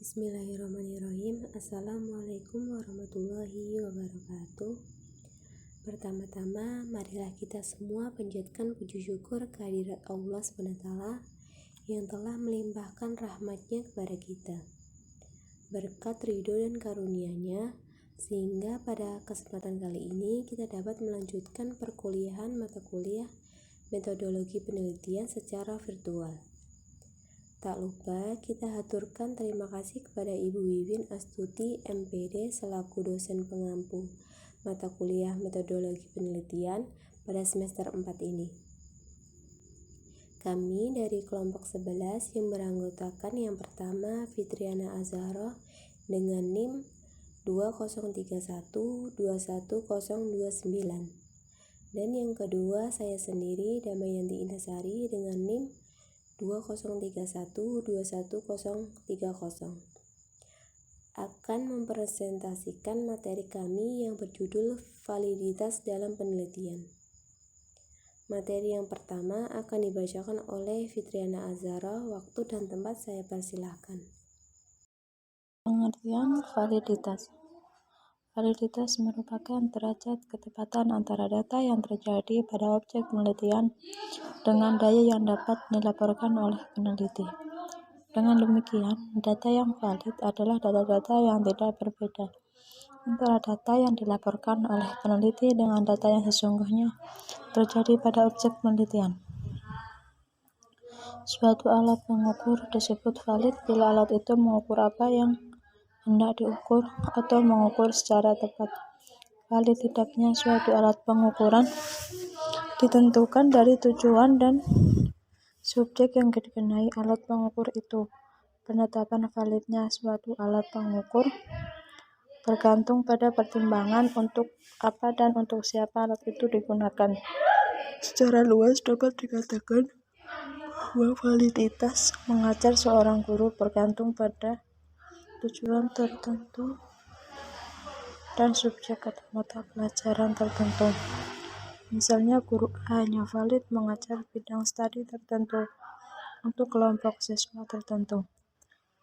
Bismillahirrahmanirrahim. Assalamualaikum warahmatullahi wabarakatuh. Pertama-tama, marilah kita semua panjatkan puji syukur kehadirat Allah SWT yang telah melimpahkan rahmatnya kepada kita, berkat ridho dan karunia-Nya, sehingga pada kesempatan kali ini kita dapat melanjutkan perkuliahan mata kuliah metodologi penelitian secara virtual. Tak lupa kita haturkan terima kasih kepada Ibu Wiwin Astuti MPD selaku dosen pengampu mata kuliah metodologi penelitian pada semester 4 ini. Kami dari kelompok 11 yang beranggotakan yang pertama Fitriana Azhara dengan NIM 203121029 dan yang kedua saya sendiri Damayanti Indasari dengan NIM 203121030 akan mempresentasikan materi kami yang berjudul validitas dalam penelitian. Materi yang pertama akan dibacakan oleh Fitriana Azhara. Waktu dan tempat saya persilahkan. Pengertian validitas. Validitas merupakan derajat ketepatan antara data yang terjadi pada objek penelitian dengan daya yang dapat dilaporkan oleh peneliti. Dengan demikian, data yang valid adalah data-data yang tidak berbeda antara data yang dilaporkan oleh peneliti dengan data yang sesungguhnya terjadi pada objek penelitian. Suatu alat pengukur disebut valid bila alat itu mengukur apa yang hendak diukur atau mengukur secara tepat. Valid tidaknya suatu alat pengukuran ditentukan dari tujuan dan subjek yang dikenai alat pengukur itu. Penetapan validnya suatu alat pengukur bergantung pada pertimbangan untuk apa dan untuk siapa alat itu digunakan. Secara luas dapat dikatakan bahwa validitas mengajar seorang guru bergantung pada tujuan tertentu dan subjek atau mata pelajaran tertentu. Misalnya guru A hanya valid mengajar bidang studi tertentu untuk kelompok siswa tertentu.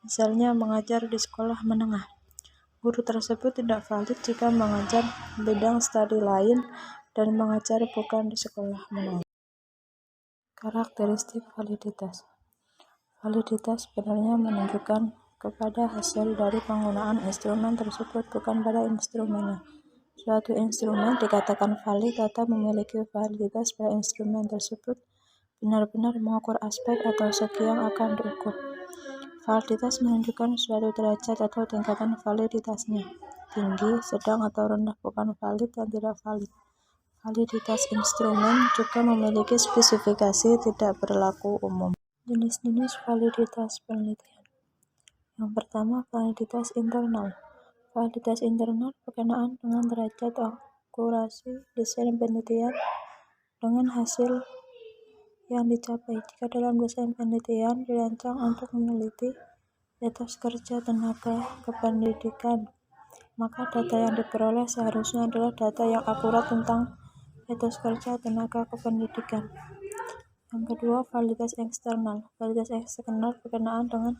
Misalnya mengajar di sekolah menengah. Guru tersebut tidak valid jika mengajar bidang studi lain dan mengajar bukan di sekolah menengah. Karakteristik validitas. Validitas sebenarnya menunjukkan kepada hasil dari penggunaan instrumen tersebut, bukan pada instrumennya. Suatu instrumen dikatakan valid atau memiliki validitas pada instrumen tersebut benar-benar mengukur aspek atau segi yang akan diukur. Validitas menunjukkan suatu derajat atau tingkatan validitasnya, tinggi, sedang, atau rendah, bukan valid dan tidak valid. Validitas instrumen juga memiliki spesifikasi tidak berlaku umum. Jenis-jenis validitas penelitian. Yang pertama, validitas internal. Validitas internal berkenaan dengan derajat akurasi desain penelitian dengan hasil yang dicapai. Jika dalam desain penelitian dirancang untuk meneliti etos kerja tenaga kependidikan, maka data yang diperoleh seharusnya adalah data yang akurat tentang etos kerja tenaga kependidikan. Yang kedua, validitas eksternal. Validitas eksternal berkenaan dengan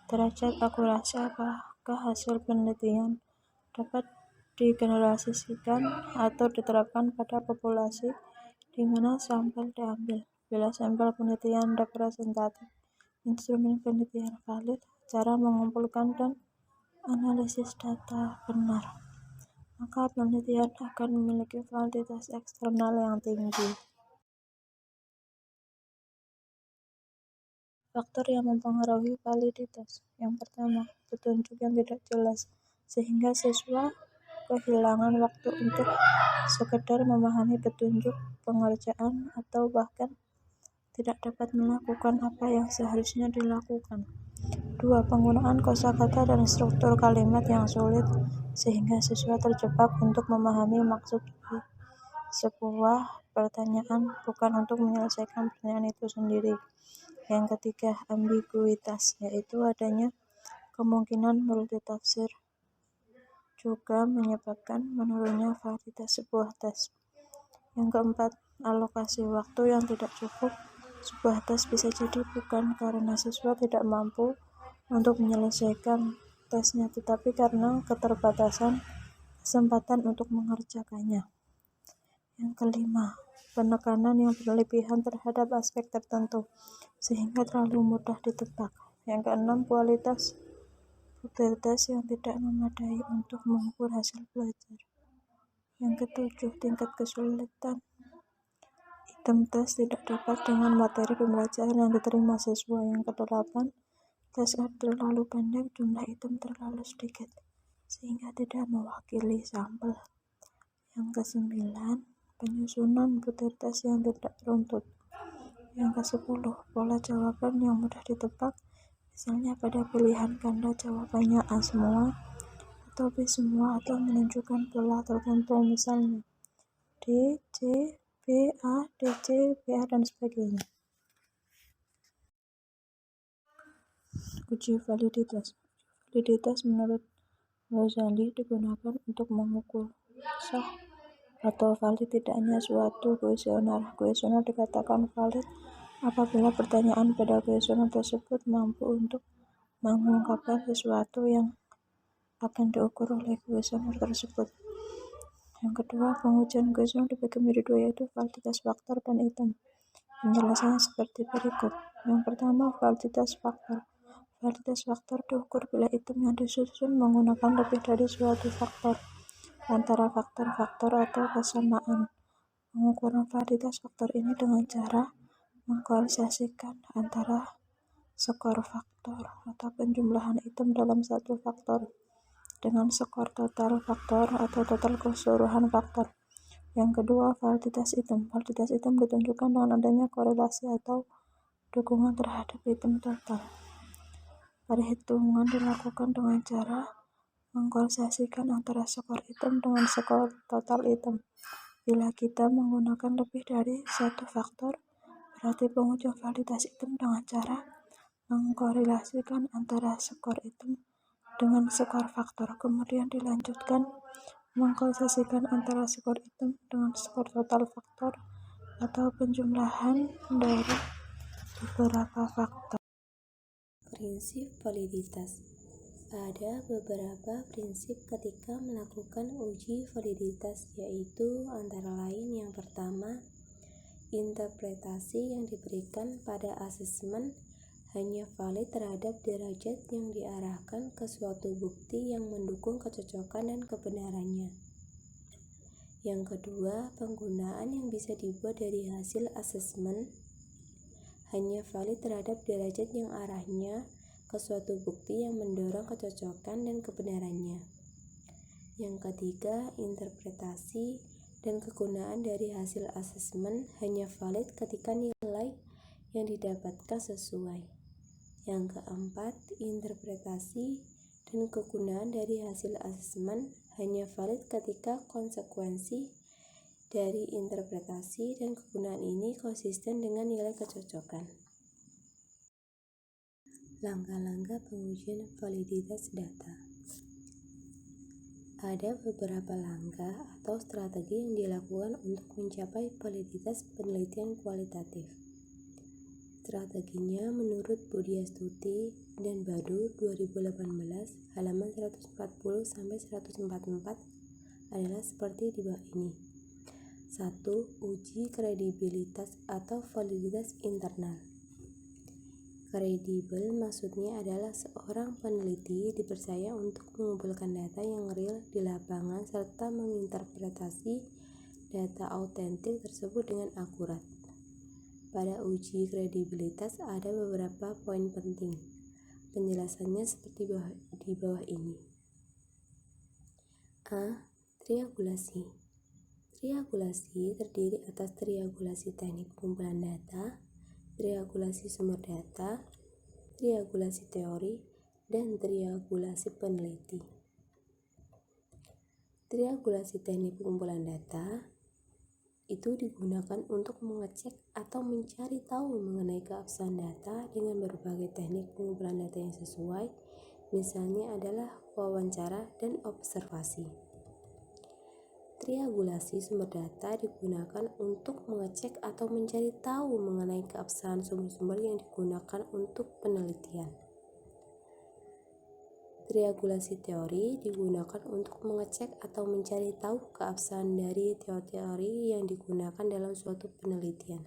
derajat akurasi apakah hasil penelitian dapat digeneralisasikan atau diterapkan pada populasi di mana sampel diambil. Bila sampel penelitian representatif, instrumen penelitian valid, cara mengumpulkan dan analisis data benar, maka penelitian akan memiliki validitas eksternal yang tinggi. Faktor yang mempengaruhi validitas. Yang pertama, petunjuk yang tidak jelas, sehingga siswa kehilangan waktu untuk sekedar memahami petunjuk pengerjaan atau bahkan tidak dapat melakukan apa yang seharusnya dilakukan. 2. Penggunaan kosakata dan struktur kalimat yang sulit, sehingga siswa terjebak untuk memahami maksud sebuah pertanyaan bukan untuk menyelesaikan pertanyaan itu sendiri. Yang ketiga, ambiguitas, yaitu adanya kemungkinan multitafsir juga menyebabkan menurunnya validitas sebuah tes. Yang keempat, alokasi waktu yang tidak cukup. Sebuah tes bisa jadi bukan karena siswa tidak mampu untuk menyelesaikan tesnya, tetapi karena keterbatasan kesempatan untuk mengerjakannya. Yang kelima, penekanan yang berlebihan terhadap aspek tertentu, sehingga terlalu mudah ditebak. Yang keenam, kualitas butir tes yang tidak memadai untuk mengukur hasil belajar. Yang ketujuh, tingkat kesulitan item tes tidak dapat dengan materi pembelajaran yang diterima siswa. Yang kedelapan, tes terlalu pendek, jumlah item terlalu sedikit, sehingga tidak mewakili sampel. Yang kesembilan, penyusunan butir tes yang tidak runtut. Yang kesepuluh, pola jawaban yang mudah ditebak, misalnya pada pilihan ganda jawabannya A semua atau B semua, atau menunjukkan pola tertentu, misalnya D, C, B, A, D, C, B, A, dan sebagainya. Uji validitas. Validitas menurut Ghazali digunakan untuk mengukur sah atau valid tidaknya suatu kuesioner. Kuesioner dikatakan valid apabila pertanyaan pada kuesioner tersebut mampu untuk mengungkapkan sesuatu yang akan diukur oleh kuesioner tersebut. Yang kedua, pengujian kuesioner dibagi menjadi dua, yaitu validitas faktor dan item. Penjelasannya seperti berikut. Yang pertama, validitas faktor. Validitas faktor diukur bila item yang disusun menggunakan lebih dari suatu faktor, antara faktor-faktor atau kesamaan. Pengukuran validitas faktor ini dengan cara mengkualifikasikan antara skor faktor atau penjumlahan item dalam satu faktor dengan skor total faktor atau total keseluruhan faktor. Yang kedua, validitas item. Validitas item ditunjukkan dengan adanya korelasi atau dukungan terhadap item total. Perhitungan dilakukan dengan cara mengkualifikasikan antara skor item dengan skor total item. Bila kita menggunakan lebih dari satu faktor, berarti pengujian validitas item dengan cara mengkorelasikan antara skor item dengan skor faktor. Kemudian dilanjutkan mengkorelasikan antara skor item dengan skor total faktor atau penjumlahan dari beberapa faktor. Prinsip validitas. Ada beberapa prinsip ketika melakukan uji validitas, yaitu antara lain yang pertama, interpretasi yang diberikan pada asesmen hanya valid terhadap derajat yang diarahkan ke suatu bukti yang mendukung kecocokan dan kebenarannya. Yang kedua, penggunaan yang bisa dibuat dari hasil asesmen hanya valid terhadap derajat yang arahnya ke suatu bukti yang mendorong kecocokan dan kebenarannya. Yang ketiga, interpretasi dan kegunaan dari hasil asesmen hanya valid ketika nilai yang didapatkan sesuai. Yang keempat, interpretasi dan kegunaan dari hasil asesmen hanya valid ketika konsekuensi dari interpretasi dan kegunaan ini konsisten dengan nilai kecocokan. Langkah-langkah pengujian validitas data. Ada beberapa langkah atau strategi yang dilakukan untuk mencapai validitas penelitian kualitatif. Strateginya menurut Budiastuti dan Badur 2018 halaman 140-144 adalah seperti di bawah ini. 1. Uji kredibilitas atau validitas internal. Kredibel maksudnya adalah seorang peneliti dipercaya untuk mengumpulkan data yang real di lapangan serta menginterpretasi data autentik tersebut dengan akurat. Pada uji kredibilitas ada beberapa poin penting. Penjelasannya seperti di bawah ini. A. Triangulasi. Triangulasi terdiri atas triangulasi teknik pengumpulan data, triangulasi sumber data, triangulasi teori, dan triangulasi peneliti. Triangulasi teknik pengumpulan data itu digunakan untuk mengecek atau mencari tahu mengenai keabsahan data dengan berbagai teknik pengumpulan data yang sesuai, misalnya adalah wawancara dan observasi. Triangulasi sumber data digunakan untuk mengecek atau mencari tahu mengenai keabsahan sumber-sumber yang digunakan untuk penelitian. Triangulasi teori digunakan untuk mengecek atau mencari tahu keabsahan dari teori yang digunakan dalam suatu penelitian.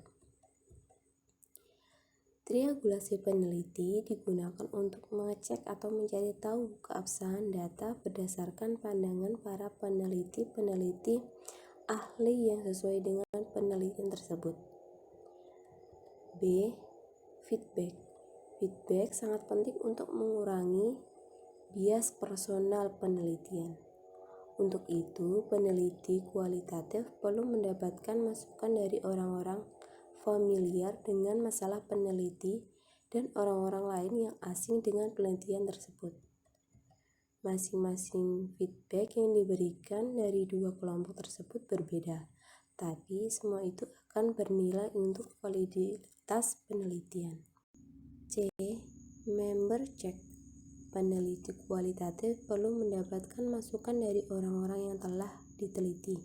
Triangulasi peneliti digunakan untuk mengecek atau mencari tahu keabsahan data berdasarkan pandangan para peneliti ahli yang sesuai dengan penelitian tersebut. B. Feedback. Feedback sangat penting untuk mengurangi bias personal penelitian. Untuk itu, peneliti kualitatif perlu mendapatkan masukan dari orang-orang familiar dengan masalah peneliti dan orang-orang lain yang asing dengan penelitian tersebut. Masing-masing feedback yang diberikan dari dua kelompok tersebut berbeda, tapi semua itu akan bernilai untuk validitas penelitian. C. Member check. Peneliti kualitatif perlu mendapatkan masukan dari orang-orang yang telah diteliti.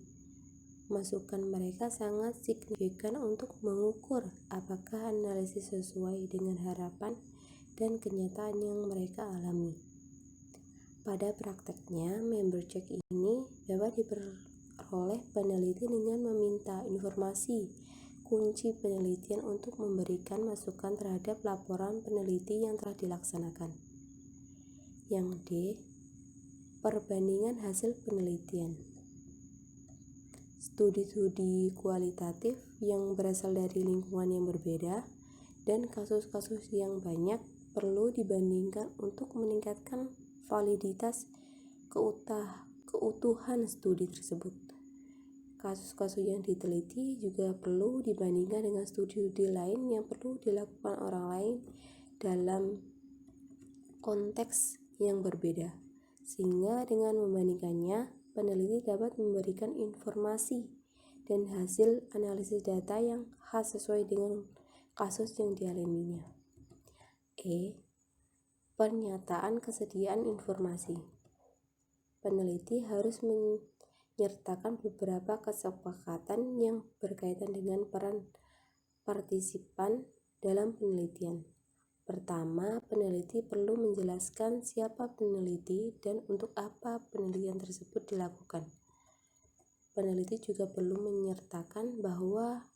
Masukan mereka sangat signifikan untuk mengukur apakah analisis sesuai dengan harapan dan kenyataan yang mereka alami. Pada prakteknya, member check ini dapat diperoleh peneliti dengan meminta informasi kunci penelitian untuk memberikan masukan terhadap laporan peneliti yang telah dilaksanakan. Yang D. Perbandingan hasil penelitian. Studi-studi kualitatif yang berasal dari lingkungan yang berbeda dan kasus-kasus yang banyak perlu dibandingkan untuk meningkatkan validitas keutuhan studi tersebut. Kasus-kasus yang diteliti juga perlu dibandingkan dengan studi-studi lain yang perlu dilakukan orang lain dalam konteks yang berbeda, sehingga dengan membandingkannya, peneliti dapat memberikan informasi dan hasil analisis data yang khas sesuai dengan kasus yang dialaminya. E. Pernyataan kesediaan informasi. Peneliti harus menyertakan beberapa kesepakatan yang berkaitan dengan peran partisipan dalam penelitian. Pertama, peneliti perlu menjelaskan siapa peneliti dan untuk apa penelitian tersebut dilakukan. Peneliti juga perlu menyertakan bahwa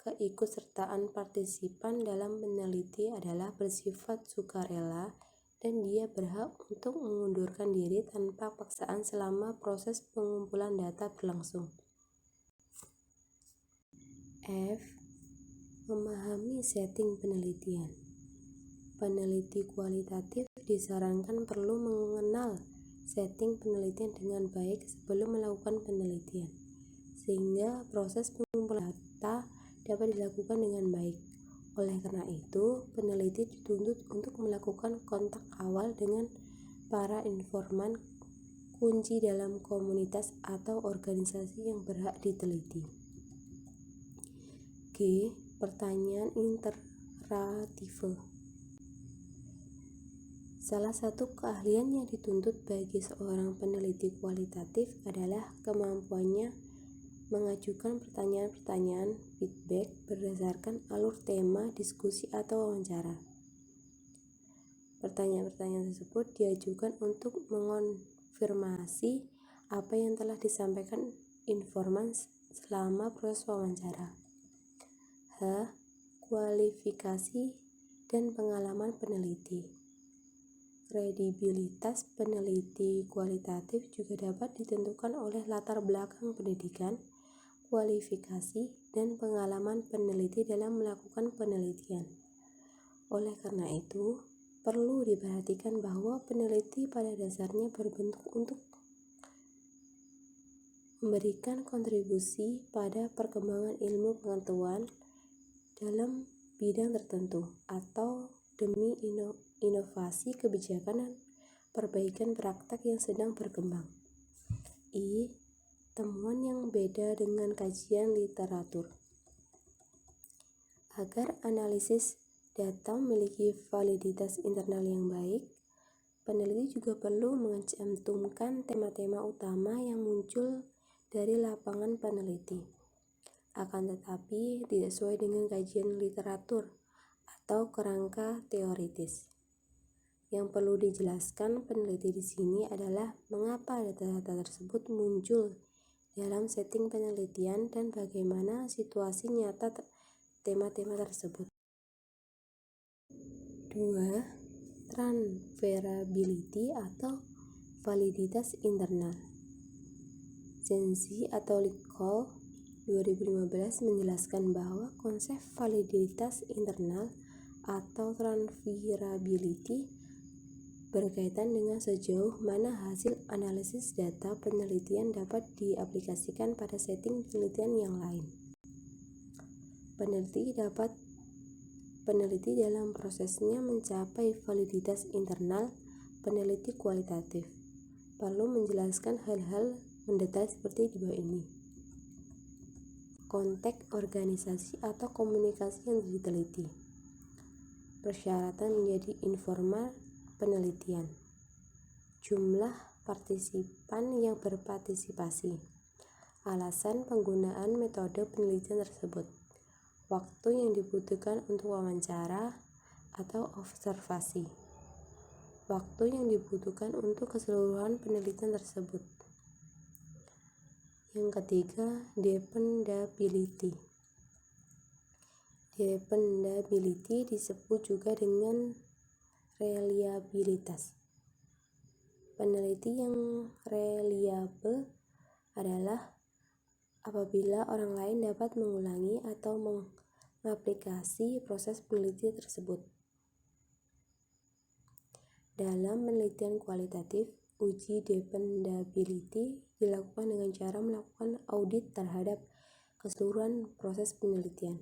keikutsertaan partisipan dalam peneliti adalah bersifat sukarela dan dia berhak untuk mengundurkan diri tanpa paksaan selama proses pengumpulan data berlangsung. F. Memahami setting penelitian. Peneliti kualitatif disarankan perlu mengenal setting penelitian dengan baik sebelum melakukan penelitian, sehingga proses pengumpulan data dapat dilakukan dengan baik. Oleh karena itu, peneliti dituntut untuk melakukan kontak awal dengan para informan kunci dalam komunitas atau organisasi yang berhak diteliti. G. Pertanyaan iteratif. Salah satu keahlian yang dituntut bagi seorang peneliti kualitatif adalah kemampuannya mengajukan pertanyaan-pertanyaan feedback berdasarkan alur tema, diskusi, atau wawancara. Pertanyaan-pertanyaan tersebut diajukan untuk mengonfirmasi apa yang telah disampaikan informan selama proses wawancara. H. Kualifikasi dan pengalaman peneliti. Kredibilitas peneliti kualitatif juga dapat ditentukan oleh latar belakang pendidikan, kualifikasi, dan pengalaman peneliti dalam melakukan penelitian. Oleh karena itu, perlu diperhatikan bahwa peneliti pada dasarnya berbentuk untuk memberikan kontribusi pada perkembangan ilmu pengetahuan dalam bidang tertentu atau demi inovasi kebijakan dan perbaikan praktek yang sedang berkembang. I. Temuan yang beda dengan kajian literatur. Agar analisis data memiliki validitas internal yang baik, peneliti juga perlu mencantumkan tema-tema utama yang muncul dari lapangan peneliti. Akan tetapi tidak sesuai dengan kajian literatur atau kerangka teoritis. Yang perlu dijelaskan peneliti di sini adalah mengapa data-data tersebut muncul dalam setting penelitian dan bagaimana situasi nyata tema-tema tersebut. 2. Transferability atau validitas internal. Zenzi atau Licol 2015 menjelaskan bahwa konsep validitas internal atau transferability berkaitan dengan sejauh mana hasil analisis data penelitian dapat diaplikasikan pada setting penelitian yang lain. Peneliti dalam prosesnya mencapai validitas internal. Peneliti kualitatif perlu menjelaskan hal-hal mendetail seperti di bawah ini. Konteks organisasi atau komunikasi yang diteliti. Persyaratan menjadi informal penelitian. Jumlah partisipan yang berpartisipasi. Alasan penggunaan metode penelitian tersebut. Waktu yang dibutuhkan untuk wawancara atau observasi. Waktu yang dibutuhkan untuk keseluruhan penelitian tersebut. Yang ketiga, dependability. Dependability disebut juga dengan reliabilitas. Peneliti yang reliable adalah apabila orang lain dapat mengulangi atau mengaplikasi proses penelitian tersebut. Dalam penelitian kualitatif, uji dependability dilakukan dengan cara melakukan audit terhadap keseluruhan proses penelitian.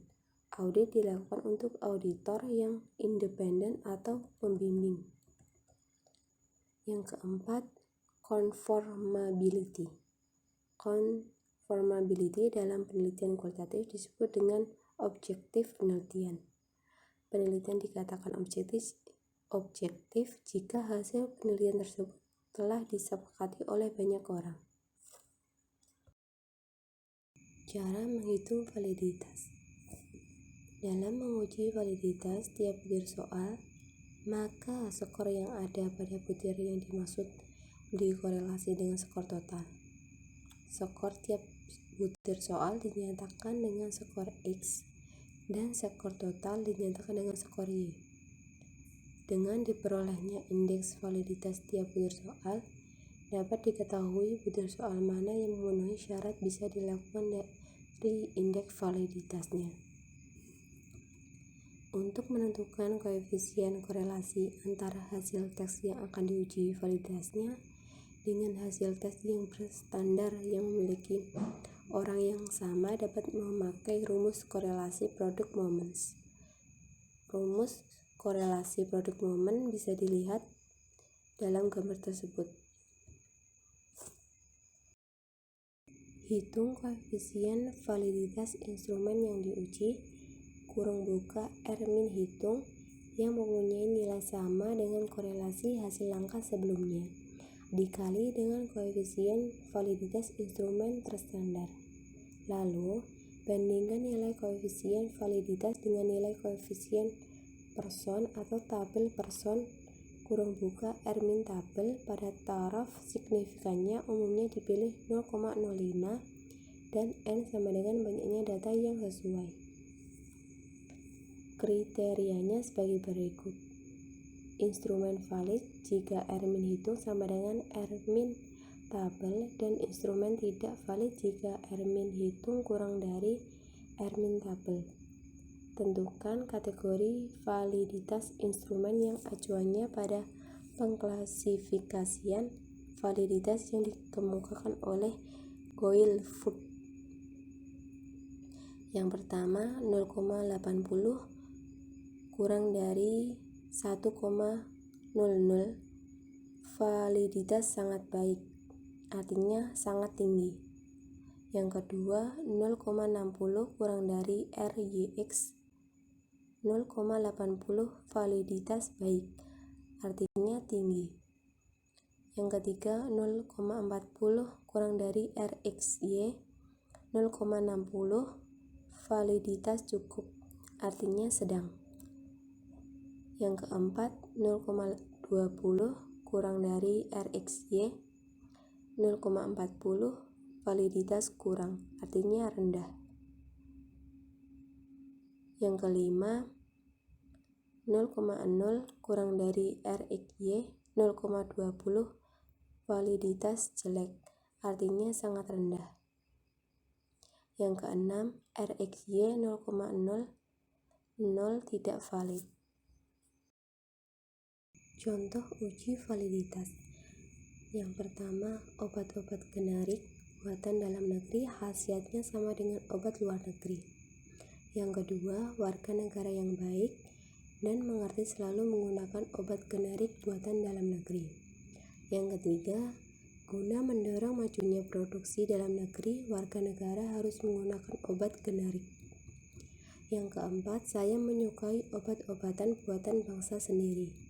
Audit dilakukan untuk auditor yang independen atau pembimbing. Yang keempat, conformability. Conformability dalam penelitian kualitatif disebut dengan objektif penelitian. Penelitian dikatakan objektif jika hasil penelitian tersebut telah disepakati oleh banyak orang. Cara menghitung validitas. Dalam menguji validitas tiap butir soal, maka skor yang ada pada butir yang dimaksud dikorelasi dengan skor total. Skor tiap butir soal dinyatakan dengan skor X dan skor total dinyatakan dengan skor Y. Dengan diperolehnya indeks validitas tiap butir soal, dapat diketahui butir soal mana yang memenuhi syarat bisa dilakukan dari indeks validitasnya. Untuk menentukan koefisien korelasi antara hasil tes yang akan diuji validitasnya dengan hasil tes yang berstandar yang memiliki orang yang sama dapat memakai rumus korelasi produk moments. Rumus korelasi produk momen bisa dilihat dalam gambar tersebut. Hitung koefisien validitas instrumen yang diuji (R-min hitung yang mempunyai nilai sama dengan korelasi hasil langkah sebelumnya dikali dengan koefisien validitas instrumen terstandar. Lalu, bandingkan nilai koefisien validitas dengan nilai koefisien person atau tabel person (R-min tabel). Pada taraf signifikannya umumnya dipilih 0,05 dan N sama dengan banyaknya data yang sesuai. Kriterianya sebagai berikut. Instrumen valid jika R-min hitung sama dengan R-min tabel, dan instrumen tidak valid jika R-min hitung kurang dari R-min tabel. Tentukan kategori validitas instrumen yang acuannya pada pengklasifikasian validitas yang dikemukakan oleh Goilford. Yang pertama, 0,80 kurang dari 1,00 validitas sangat baik, artinya sangat tinggi. Yang kedua, 0,60 kurang dari RYX 0,80 validitas baik, artinya tinggi. Yang ketiga, 0,40 kurang dari RXY 0,60 validitas cukup, artinya sedang. Yang keempat, 0,20 20 kurang dari RXY 0,40 validitas kurang, artinya rendah. Yang kelima, 0,0 kurang dari RXY 0,20 validitas jelek, artinya sangat rendah. Yang keenam, RXY 0,00 tidak valid. Contoh uji validitas. Yang pertama, obat-obat generik buatan dalam negeri khasiatnya sama dengan obat luar negeri. Yang kedua, warga negara yang baik dan mengerti selalu menggunakan obat generik buatan dalam negeri. Yang ketiga, guna mendorong majunya produksi dalam negeri, warga negara harus menggunakan obat generik. Yang keempat, saya menyukai obat-obatan buatan bangsa sendiri.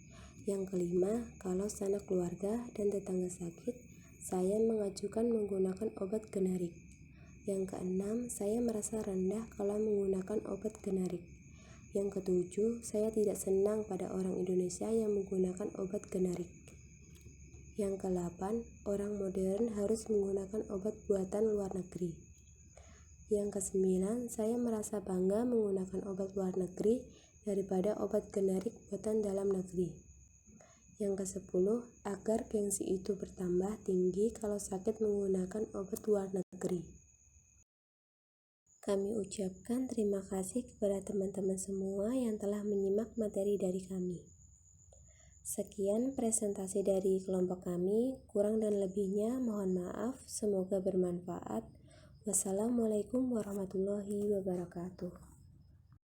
Yang kelima, kalau sanak keluarga dan tetangga sakit, saya mengajukan menggunakan obat generik. Yang keenam, saya merasa rendah kalau menggunakan obat generik. Yang ketujuh, saya tidak senang pada orang Indonesia yang menggunakan obat generik. Yang ke-8, orang modern harus menggunakan obat buatan luar negeri. Yang ke-9, saya merasa bangga menggunakan obat luar negeri daripada obat generik buatan dalam negeri. Yang ke-10, agar gengsi itu bertambah tinggi kalau sakit menggunakan obat luar negeri. Kami ucapkan terima kasih kepada teman-teman semua yang telah menyimak materi dari kami. Sekian presentasi dari kelompok kami, kurang dan lebihnya mohon maaf, semoga bermanfaat. Wassalamualaikum warahmatullahi wabarakatuh.